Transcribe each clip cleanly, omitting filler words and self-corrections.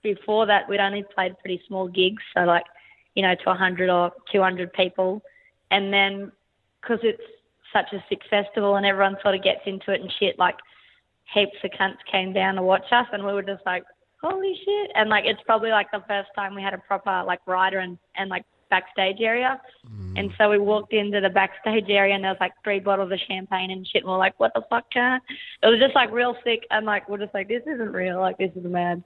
before that, we'd only played pretty small gigs, so like, to 100 or 200 people. And then because it's such a sick festival and everyone sort of gets into it and shit, like heaps of cunts came down to watch us, and we were just like, holy shit. And like, it's probably like the first time we had a proper like rider and like backstage area. And so we walked into the backstage area and there was like 3 bottles of champagne and shit, and we're like, what the fuck, Kat? It was just like real sick, and like we're just like, this isn't real, like this is mad.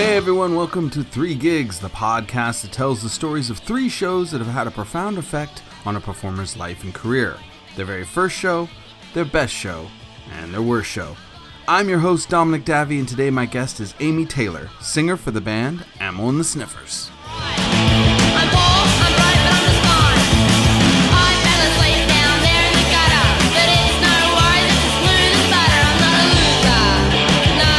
Everyone, welcome to 3 Gigs, the podcast that tells the stories of 3 shows that have had a profound effect on a performer's life and career. Their very first show, their best show, and their worst show. I'm your host, Dominic Davey, and today my guest is Amy Taylor, singer for the band Amyl and the Sniffers. I'm Paul, I'm bright, but I'm just fine. I fell asleep down there in the gutter, but it's no worries, it's as smooth as butter. I'm not a loser. No,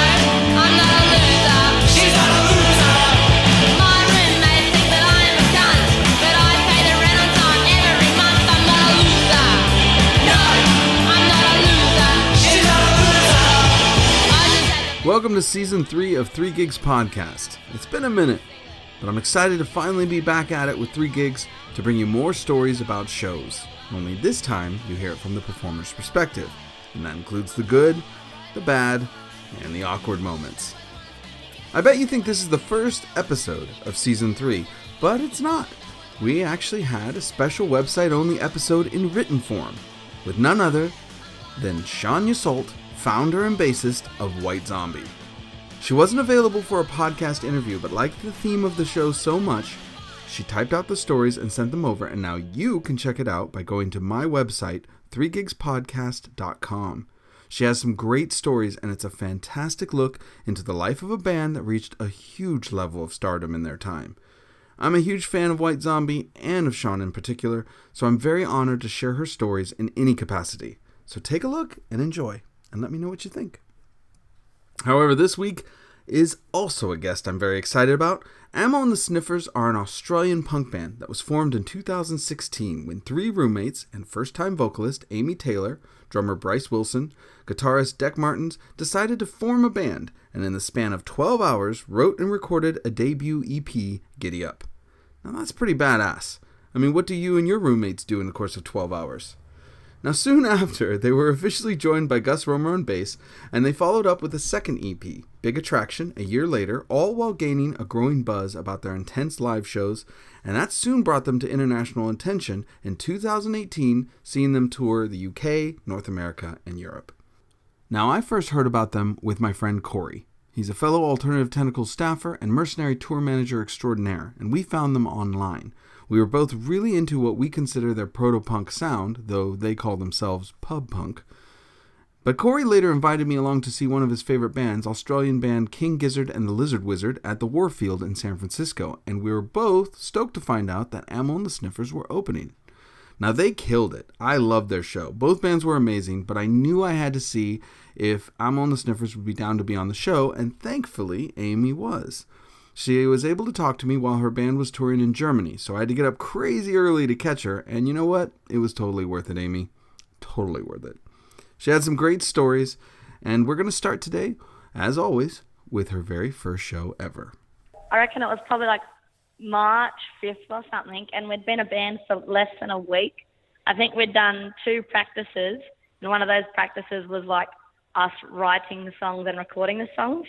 I'm not a loser. She's not a loser. My roommates think that I am a cunt, but I pay the rent on time every month. I'm not a loser. No, I'm not a loser. She's not a loser. Welcome to Season 3 of 3 Gigs Podcast. It's been a minute, but I'm excited to finally be back at it with 3 Gigs to bring you more stories about shows. Only this time, you hear it from the performer's perspective, and that includes the good, the bad, and the awkward moments. I bet you think this is the first episode of Season 3, but it's not. We actually had a special website-only episode in written form, with none other than Shania Salt, founder and bassist of White Zombie. She wasn't available for a podcast interview, but liked the theme of the show so much, she typed out the stories and sent them over, and now you can check it out by going to my website, 3gigspodcast.com. She has some great stories, and it's a fantastic look into the life of a band that reached a huge level of stardom in their time. I'm a huge fan of White Zombie, and of Sean in particular, so I'm very honored to share her stories in any capacity. So take a look and enjoy, and let me know what you think. However, this week is also a guest I'm very excited about. Amyl and the Sniffers are an Australian punk band that was formed in 2016 when 3 roommates and first-time vocalist Amy Taylor, drummer Bryce Wilson, guitarist Deck Martins decided to form a band, and in the span of 12 hours wrote and recorded a debut EP, Giddy Up. Now that's pretty badass. I mean, what do you and your roommates do in the course of 12 hours? Now, soon after, they were officially joined by Gus Romer on bass, and they followed up with a second EP, Big Attraction, a year later, all while gaining a growing buzz about their intense live shows, and that soon brought them to international attention in 2018, seeing them tour the UK, North America, and Europe. Now, I first heard about them with my friend Corey. He's a fellow Alternative Tentacles staffer and mercenary tour manager extraordinaire, and we found them online. We were both really into what we consider their proto-punk sound, though they call themselves pub punk. But Corey later invited me along to see one of his favorite bands, Australian band King Gizzard and the Lizard Wizard, at the Warfield in San Francisco, and we were both stoked to find out that Amyl and the Sniffers were opening. Now, they killed it. I loved their show. Both bands were amazing, but I knew I had to see if Amyl and the Sniffers would be down to be on the show, and thankfully, Amy was. She was able to talk to me while her band was touring in Germany, so I had to get up crazy early to catch her, and you know what? It was totally worth it, Amy. Totally worth it. She had some great stories, and we're going to start today, as always, with her very first show ever. I reckon it was probably like March 5th or something, and we'd been a band for less than a week. I think we'd done 2 practices, and one of those practices was like us writing the songs and recording the songs.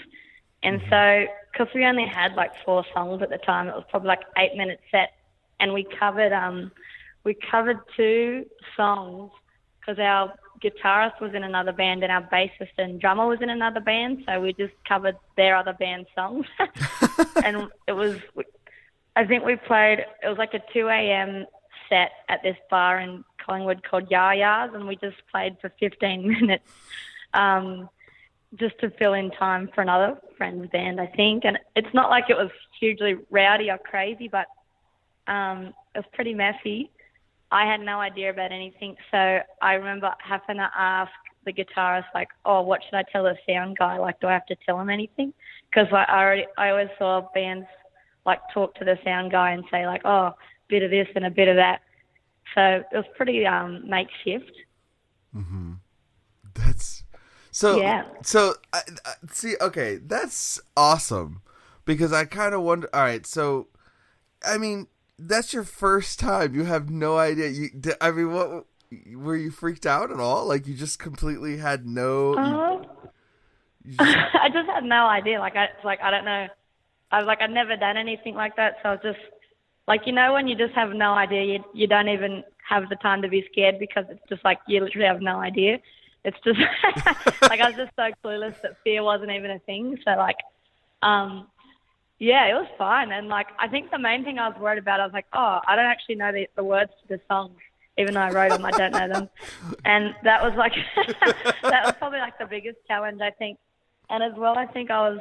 And so, because we only had like 4 songs at the time, it was probably like 8-minute set, and we covered 2 songs because our guitarist was in another band and our bassist and drummer was in another band, so we just covered their other band's songs. And it was, I think we played, it was like a 2 a.m. set at this bar in Collingwood called Yaya's, and we just played for 15 minutes. Just to fill in time for another friend's band, I think. And it's not like it was hugely rowdy or crazy, but It was pretty messy. I had no idea about anything, so I remember having to ask the guitarist, like, oh, what should I tell the sound guy? Like, do I have to tell him anything? Because I always saw bands, like, talk to the sound guy and say, like, oh, a bit of this and a bit of that. So it was pretty makeshift. Mm-hmm. That's... So, yeah. So, see, okay, that's awesome. Because I kind of wonder, all right, so, I mean... That's your first time. You have no idea. What were you freaked out at all? Like you just completely had no. I just had no idea. I don't know. I'd never done anything like that. So I was just like, when you just have no idea, you don't even have the time to be scared because it's just like you literally have no idea. It's just like I was just so clueless that fear wasn't even a thing. So yeah, it was fine. And, I think the main thing I was worried about, I was like, oh, I don't actually know the words to the songs. Even though I wrote them, I don't know them. And that was, that was probably, the biggest challenge, I think. And as well, I think it was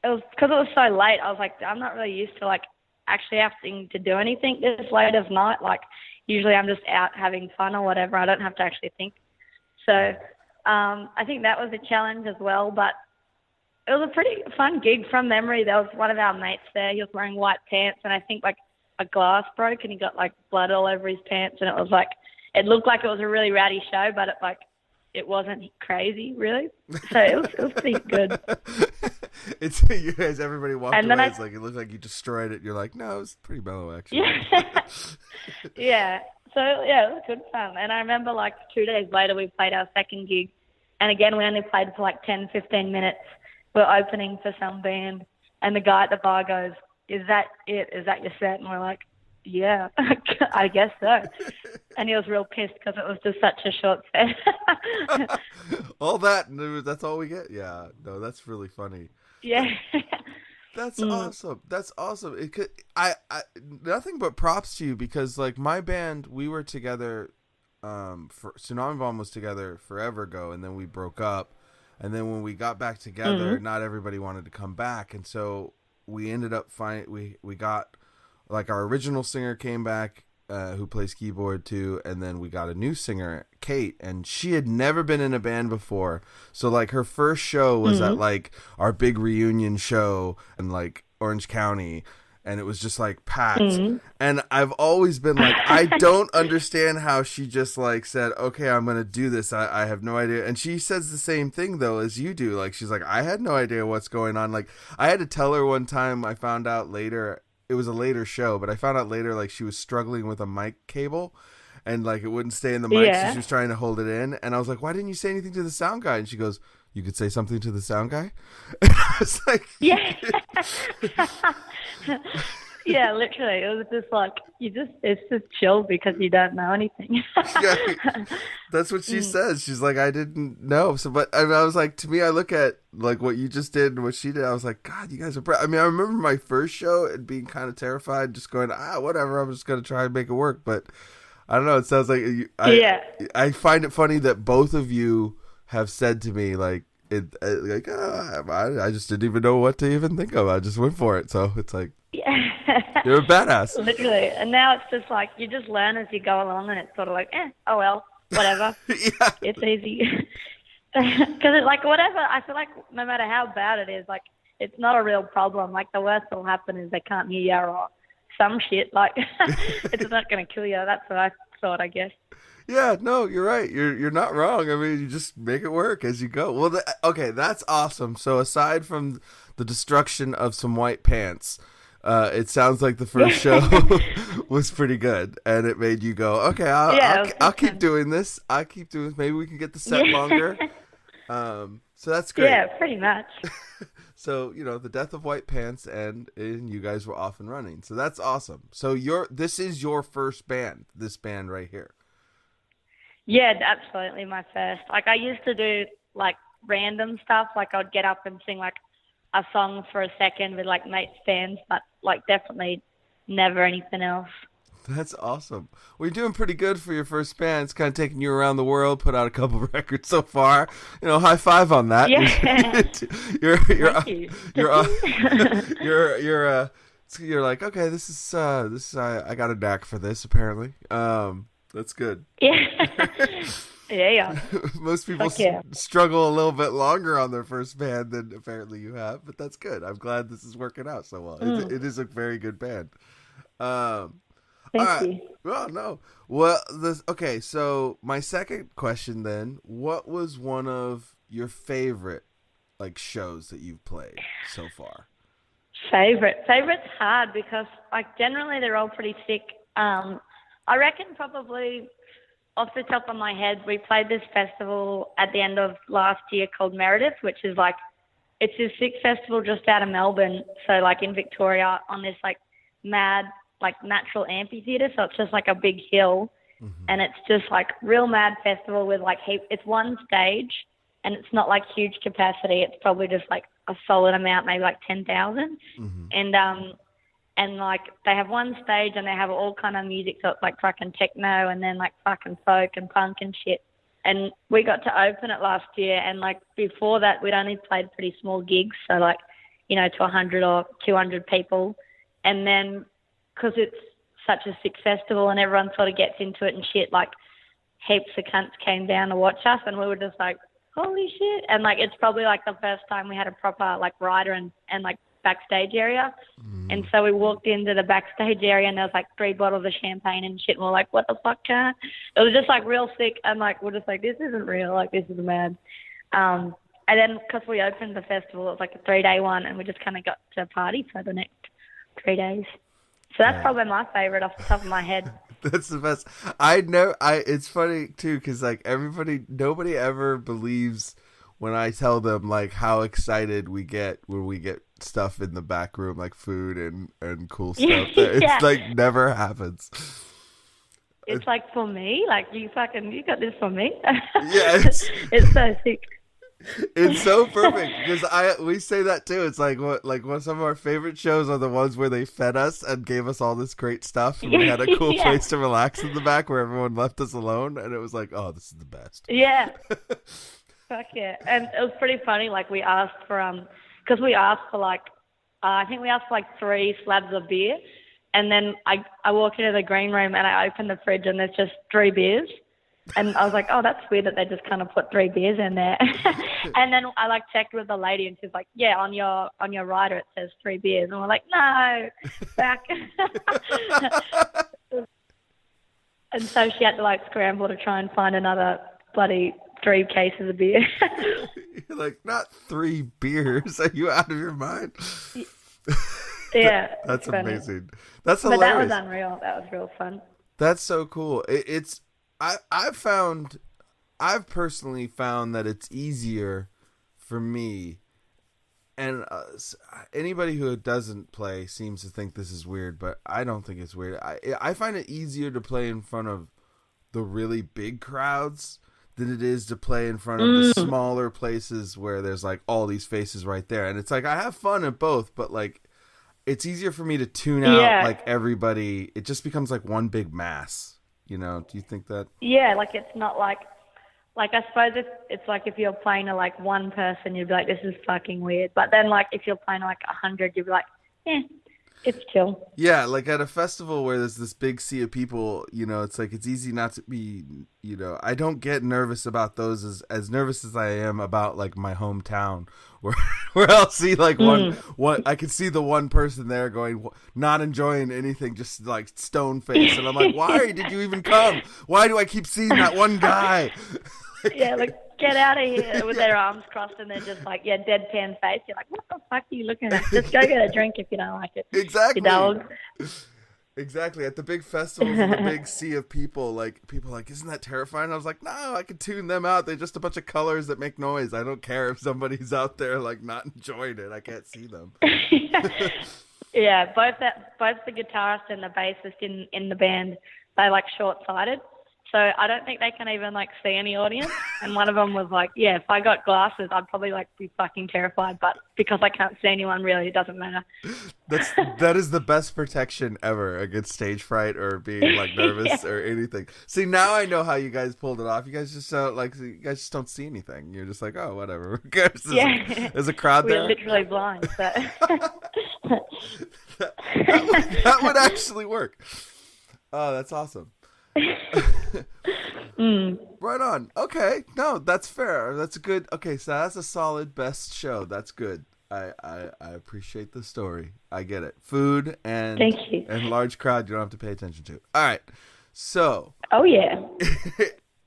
because it was so late, I was like, I'm not really used to, actually having to do anything this late of night. Usually I'm just out having fun or whatever. I don't have to actually think. So I think that was a challenge as well. But it was a pretty fun gig from memory. There was one of our mates there. He was wearing white pants, and I think a glass broke, and he got blood all over his pants. And it was it looked like it was a really rowdy show, but it wasn't crazy really. So it was pretty good. It's you guys. Everybody walked away. It's it looked like you destroyed it. You're like, no, it was pretty mellow actually. Yeah. Yeah. So yeah, it was good fun. And I remember 2 days later we played our second gig, and again we only played for 10, 15 minutes. We're opening for some band, and the guy at the bar goes, is that it? Is that your set? And we're like, yeah, I guess so. And he was real pissed because it was just such a short set. All that, that's all we get? Yeah, no, that's really funny. Yeah. That's awesome. That's awesome. It could, I nothing but props to you because, my band, we were together, Tsunami Bomb was together forever ago, and then we broke up. And then when we got back together, not everybody wanted to come back. And so we ended up we got, our original singer came back, who plays keyboard too. And then we got a new singer, Kate, and she had never been in a band before. So her first show was at our big reunion show in Orange County. And it was just packed. And I've always been I don't understand how she just said, okay, I'm going to do this. I have no idea. And she says the same thing though, as you do. She's like, I had no idea what's going on. I had to tell her one time, I found out later, it was a later show, but I found out later, she was struggling with a mic cable and it wouldn't stay in the mic. So she was trying to hold it in. And I was like, why didn't you say anything to the sound guy? And she goes, you could say something to the sound guy? And I was like, yeah. Yeah, literally. It was just it's just chill because you don't know anything. Yeah, that's what she says. She's like, I didn't know. So, but I was like, to me, I look at what you just did and what she did. I was like, God, you guys are. I remember my first show and being kind of terrified, just going, whatever. I'm just gonna try and make it work. But I don't know. It sounds like I find it funny that both of you have said to me I just didn't even know what to even think of. I just went for it. So it's you're a badass. Literally. And now it's just you just learn as you go along, and it's sort of oh well, whatever. Yeah. It's easy. Because whatever, I feel no matter how bad it is, it's not a real problem. The worst that'll happen is they can't hear you or some shit. It's not going to kill you. That's what I thought, I guess. Yeah, no, you're right. You're not wrong. You just make it work as you go. Well, okay, that's awesome. So aside from the destruction of some white pants, it sounds like the first show was pretty good, and it made you go, okay, I'll keep doing this. I'll keep doing this. Maybe we can get the set longer. So that's great. Yeah, pretty much. So, the death of white pants, and you guys were off and running. So that's awesome. So this is your first band, this band right here. Yeah, absolutely my first. I used to do random stuff. I'd get up and sing a song for a second with mates' bands, but definitely never anything else. That's awesome. Well, you're doing pretty good for your first band. It's kind of taking you around the world, put out a couple of records so far. High five on that. Yeah. You're So you're like, okay, I got a knack for this apparently. That's good. Yeah. Yeah. Most people Yeah. struggle a little bit longer on their first band than apparently you have, but that's good. I'm glad this is working out so well. It is a very good band. All right. Thank you. Well, no. Well, okay. So my second question then: what was one of your favorite like shows that you've played so far? Favorite's hard because like generally they're all pretty sick. I reckon probably off the top of my head, we played this festival at the end of last year called Meredith, which is like, it's this sick festival just out of Melbourne. So like in Victoria on this like mad, like natural amphitheatre. So it's just like a big hill and it's just like real mad festival with like it's one stage and it's not like huge capacity. It's probably just like a solid amount, maybe like 10,000. And like they have one stage and they have all kind of music, so it's like fucking techno and then like fucking folk and punk and shit. And we got to open it last year, and like before that we'd only played pretty small gigs, so like, you know, to 100 or 200 people. And then because it's such a sick festival and everyone sort of gets into it and shit, like heaps of cunts came down to watch us and we were just like, holy shit. And like it's probably like the first time we had a proper like rider and like backstage area. And so we walked into the backstage area and there was like 3 bottles of champagne and shit and we're like, what the fuck, cat? It was just like real sick and like we're just like, this isn't real, like this is mad. And then because we opened the festival, it was like a 3-day one and we just kind of got to party for the next 3 days. So that's probably my favorite off the top of my head. That's the best. It's funny too because like nobody ever believes when I tell them like how excited we get when we get stuff in the back room, like food and cool stuff. It's like never happens. It's like for me, like you got this for me. Yeah, it's so sick. It's so perfect because we say that too. It's like some of our favorite shows are the ones where they fed us and gave us all this great stuff, and we had a cool place to relax in the back where everyone left us alone, and it was like, oh, this is the best. Yeah. Fuck yeah. And it was pretty funny. Like we asked for because we asked for like I think we asked for like 3 slabs of beer, and then I walk into the green room and I open the fridge and there's just 3 beers. And I was like, oh, that's weird that they just kind of put 3 beers in there. And then I like checked with the lady and she's like, yeah, on your rider it says 3 beers. And we're like, no, back. And so she had to like scramble to try and find another bloody 3 cases of beer. You're like, not 3 beers. Are you out of your mind? Yeah. That's funny. Amazing. That's hilarious. But that was unreal. That was real fun. That's so cool. I've personally found that it's easier for me, and anybody who doesn't play seems to think this is weird, but I don't think it's weird. I find it easier to play in front of the really big crowds than it is to play in front of the smaller places where there's like all these faces right there. And it's like I have fun at both, but like it's easier for me to tune out like everybody. It just becomes like one big mass. You know, do you think that? Yeah, like it's not like I suppose it's like if you're playing to like one person, you'd be like, this is fucking weird. But then like if you're playing to like 100, you'd be like, it's chill. Yeah, like at a festival where there's this big sea of people, you know, it's like it's easy not to be, you know, I don't get nervous about those as nervous as I am about like my hometown where I'll see like one I can see the one person there going not enjoying anything, just like stone face, and I'm like, why did you even come? Why do I keep seeing that one guy? Yeah, like get out of here with their arms crossed and they're just like, deadpan face. You're like, what the fuck are you looking at? Just go get a drink if you don't like it. Exactly. You dog. Exactly. At the big festivals and the big sea of people, like people are like, isn't that terrifying? I was like, no, I can tune them out. They're just a bunch of colors that make noise. I don't care if somebody's out there like not enjoying it. I can't see them. Yeah, both the guitarist and the bassist in the band, they're like short-sighted. So I don't think they can even like see any audience. And one of them was like, yeah, if I got glasses, I'd probably like be fucking terrified. But because I can't see anyone, really, it doesn't matter. That is the best protection ever against stage fright or being like nervous or anything. See, now I know how you guys pulled it off. You guys just don't see anything. You're just like, oh, whatever. Who cares? There's a crowd there. We're literally blind. So. that would actually work. Oh, that's awesome. Right on. Okay. No, that's fair. That's a good. Okay, so that's a solid best show. That's good. I appreciate the story. I get it. Food and Thank you. and large crowd you don't have to pay attention to. All right. So. Oh yeah.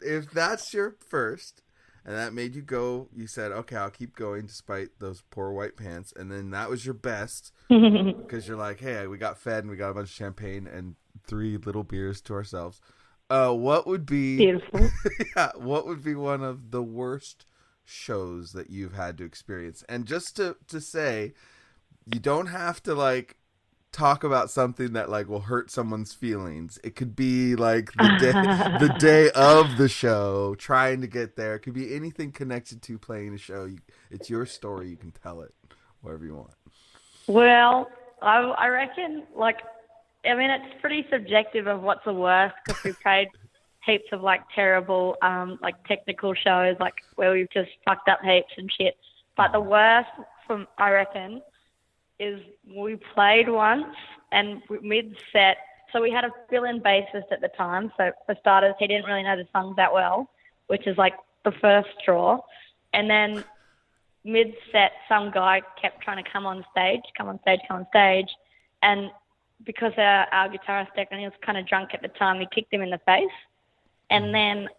If that's your first, and that made you go, you said, okay, I'll keep going despite those poor white pants, and then that was your best because you're like, hey, we got fed and we got a bunch of champagne and 3 little beers to ourselves. What would be Beautiful? yeah, what would be one of the worst shows that you've had to experience? And just to say, you don't have to like talk about something that like will hurt someone's feelings. It could be like the day of the show, trying to get there. It could be anything connected to playing a show. It's your story. You can tell it whatever you want. Well, I reckon, like, I mean, it's pretty subjective of what's the worst because we've played heaps of, like, terrible, like, technical shows, like, where we've just fucked up heaps and shit. But the worst, I reckon, is we played once and mid-set, so we had a fill-in bassist at the time. So, for starters, he didn't really know the songs that well, which is, like, the first straw. And then mid-set, some guy kept trying to come on stage. And because our guitarist, Declan, he was kind of drunk at the time, he kicked him in the face. And then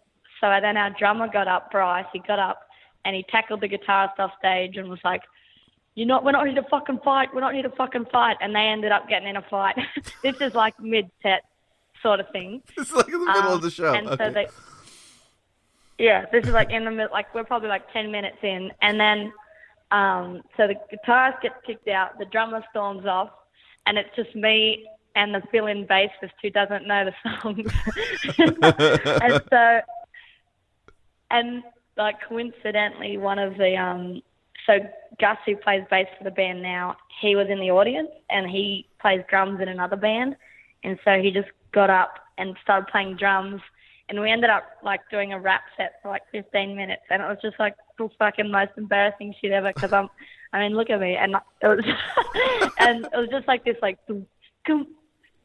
our drummer got up, Bryce, he got up and he tackled the guitarist off stage and was like, we're not here to fucking fight. And they ended up getting in a fight. This is like mid-set sort of thing. It's like in the middle of the show. And okay. So this is like in the middle, like we're probably like 10 minutes in. And then, so the guitarist gets kicked out, the drummer storms off, and it's just me and the fill-in bassist who doesn't know the songs. and like coincidentally, one of the, so Gus, who plays bass for the band now, he was in the audience and he plays drums in another band. And so he just got up and started playing drums. And we ended up like doing a rap set for like 15 minutes. And it was just like the fucking most embarrassing shit ever because look at me. And it was, and it was just like this like, doom, doom,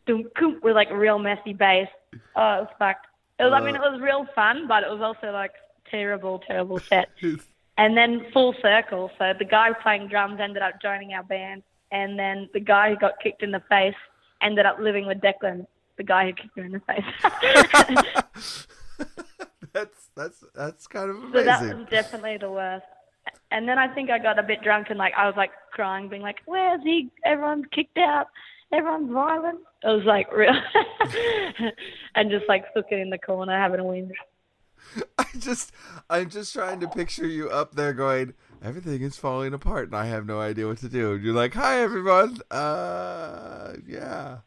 doom, doom, with like real messy bass. Oh, it was fucked. It was real fun, but it was also like terrible set. And then full circle. So the guy playing drums ended up joining our band. And then the guy who got kicked in the face ended up living with Declan, the guy who kicked him in the face. That's kind of amazing. So that was definitely the worst. And then I think I got a bit drunk and like I was like crying, being like, "Where's he? Everyone's kicked out. Everyone's violent." It was like real, and just like stuck it in the corner having a whinge. I'm just trying to picture you up there going, everything is falling apart and I have no idea what to do. And you're like, "Hi everyone." Yeah.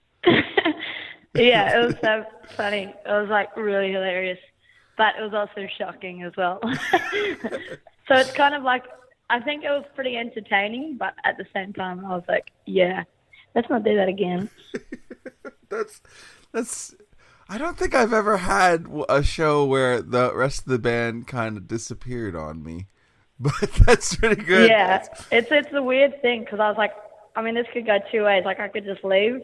Yeah, it was so funny. It was like really hilarious, but it was also shocking as well. So it's kind of like, I think it was pretty entertaining, but at the same time I was like, yeah, let's not do that again. That's I don't think I've ever had a show where the rest of the band kind of disappeared on me, but that's pretty good. Yeah, it's a weird thing because I was like, I mean, this could go 2 ways. Like I could just leave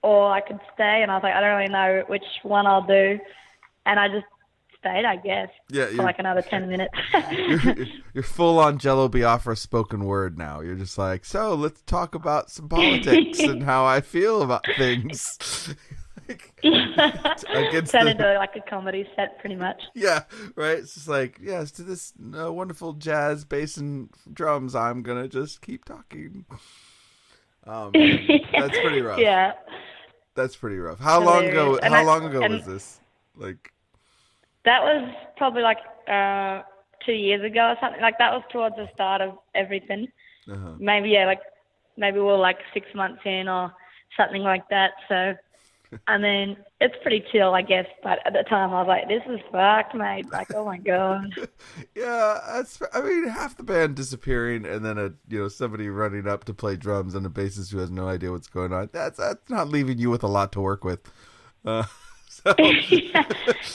or I could stay, and I was like, I don't really know which one I'll do, and I just stayed, I guess, for like another 10 minutes. You're full on Jello Biafra spoken word now. You're just like, so let's talk about some politics and how I feel about things. Turn into like a comedy set pretty much. Yeah, right. It's just like, yes, to this wonderful jazz, bass, and drums, I'm gonna just keep talking. That's pretty rough. Yeah, that's pretty rough. How long ago was this? Like, that was probably like 2 years ago or something. Like that was towards the start of everything. Uh-huh. Maybe we're like 6 months in or something like that. So. I mean, it's pretty chill, I guess, but at the time I was like, this is fucked, mate. Like, oh my God. Yeah, half the band disappearing and then somebody running up to play drums and a bassist who has no idea what's going on. That's not leaving you with a lot to work with. Yeah.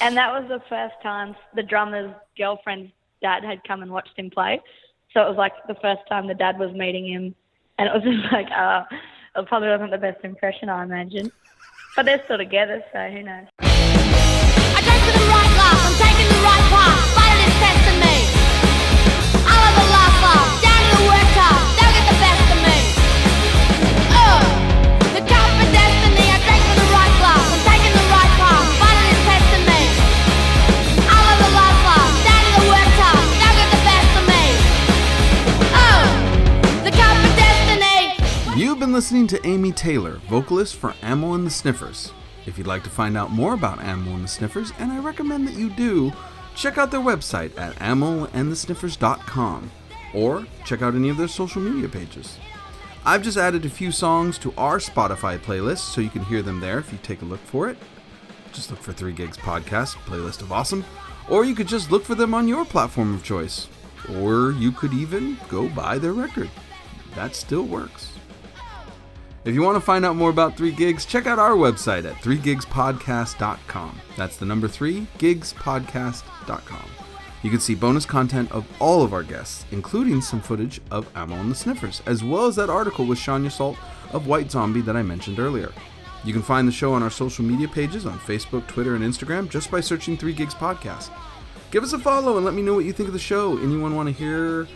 And that was the first time the drummer's girlfriend's dad had come and watched him play. So it was like the first time the dad was meeting him. And it was just like, it it probably wasn't the best impression, I imagine. But they're still together, so who knows. I drank to the right glass, I'm taking the right path. Fighting is testing me. I love the last laugh, down to the work task. They'll get the best of me. The cup of destiny. I drank to the right glass, I'm taking the right path. Fighting is testing me. I love the last laugh, down to the work task. They'll get the best of me. The cup of destiny. You've been listening to Amy Taylor, vocalist for Amyl and the Sniffers. If you'd like to find out more about Amyl and the Sniffers, and I recommend that you do, check out their website at amylandthesniffers.com or check out any of their social media pages. I've just added a few songs to our Spotify playlist, so you can hear them there if you take a look for it. Just look for 3 Gigs Podcast, Playlist of Awesome, or you could just look for them on your platform of choice. Or you could even go buy their record. That still works. If you want to find out more about 3 Gigs, check out our website at 3gigspodcast.com. That's the number 3, gigspodcast.com. You can see bonus content of all of our guests, including some footage of Amyl and the Sniffers, as well as that article with Shania Salt of White Zombie that I mentioned earlier. You can find the show on our social media pages on Facebook, Twitter, and Instagram just by searching 3 Gigs Podcast. Give us a follow and let me know what you think of the show. Anyone want to hear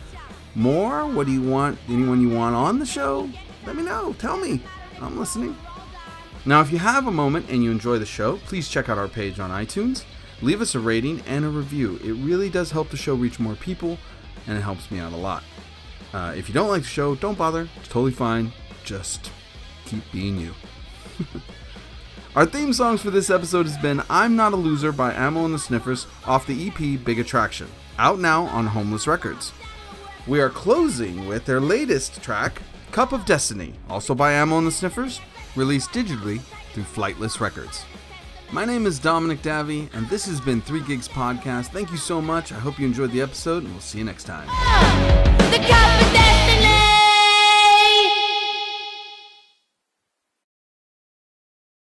more? What do you want? Anyone you want on the show? Let me know. Tell me. I'm listening. Now, if you have a moment and you enjoy the show, please check out our page on iTunes. Leave us a rating and a review. It really does help the show reach more people, and it helps me out a lot. If you don't like the show, don't bother. It's totally fine. Just keep being you. Our theme songs for this episode has been I'm Not a Loser by Amyl and the Sniffers off the EP Big Attraction, out now on Homeless Records. We are closing with their latest track, Cup of Destiny, also by Amyl and the Sniffers, released digitally through Flightless Records. My name is Dominic Davey, and this has been 3 Gigs Podcast. Thank you so much. I hope you enjoyed the episode, and we'll see you next time. The cup of destiny.